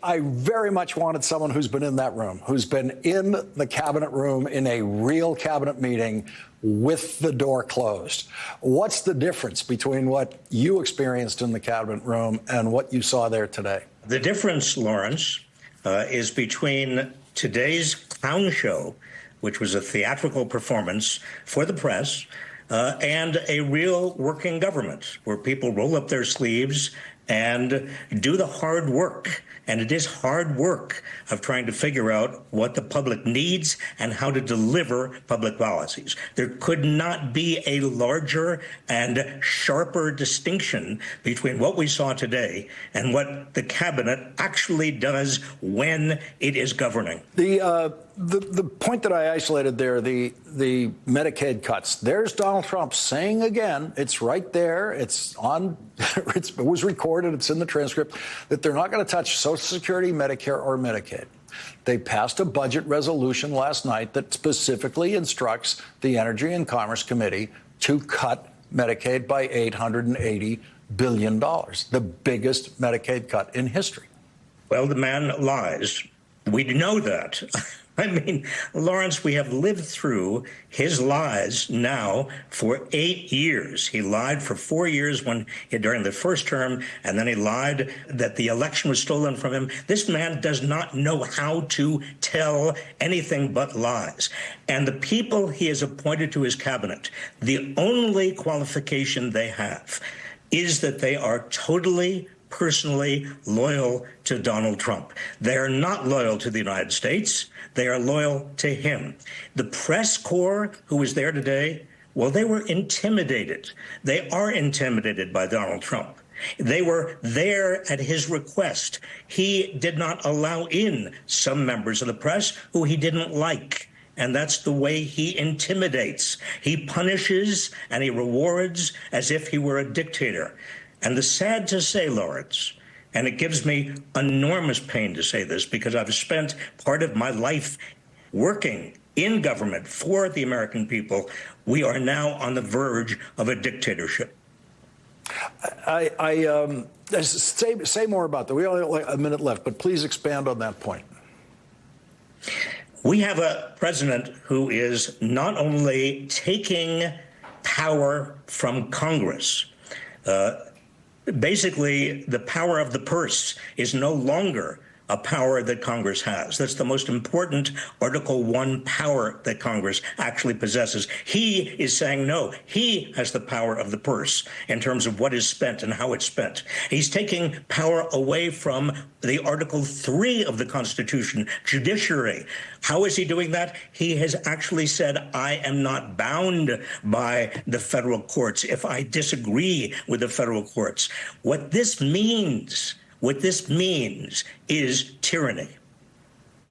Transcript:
I very much wanted someone who's been in that room, who's been in the cabinet room in a real cabinet meeting with the door closed. What's the difference between what you experienced in the cabinet room and what you saw there today? The difference, Lawrence, is between today's clown show, which was a theatrical performance for the press, and a real working government where people roll up their sleeves and do the hard work. And it is hard work of trying to figure out what the public needs and how to deliver public policies. There could not be a larger and sharper distinction between what we saw today and what the cabinet actually does when it is governing. The point that I isolated there, the Medicaid cuts, there's Donald Trump saying again, it's right there, it's on, it was recorded, it's in the transcript, that they're not going to touch Social Security, Medicare, or Medicaid. They passed a budget resolution last night that specifically instructs the Energy and Commerce Committee to cut Medicaid by $880 billion, the biggest Medicaid cut in history. Well, the man lies. We know that. I mean, Lawrence, we have lived through his lies now for 8 years. He lied for 4 years during the first term, and then he lied that the election was stolen from him. This man does not know how to tell anything but lies. And the people he has appointed to his cabinet, the only qualification they have is that they are totally personally loyal to Donald Trump. They are not loyal to the United States. They are loyal to him. The press corps who was there today, well, they were intimidated. They are intimidated by Donald Trump. They were there at his request. He did not allow in some members of the press who he didn't like. And that's the way he intimidates. He punishes and he rewards as if he were a dictator. And the sad to say, Lawrence, and it gives me enormous pain to say this because I've spent part of my life working in government for the American people, we are now on the verge of a dictatorship. Say more about that. We only have a minute left, but please expand on that point. We have a president who is not only taking power from Congress, basically, the power of the purse is no longer a power that Congress has. That's the most important Article 1 power that Congress actually possesses. He is saying no. He has the power of the purse in terms of what is spent and how it's spent. He's taking power away from the Article 3 of the Constitution, judiciary. How is he doing that? He has actually said, I am not bound by the federal courts if I disagree with the federal courts. What this means is tyranny.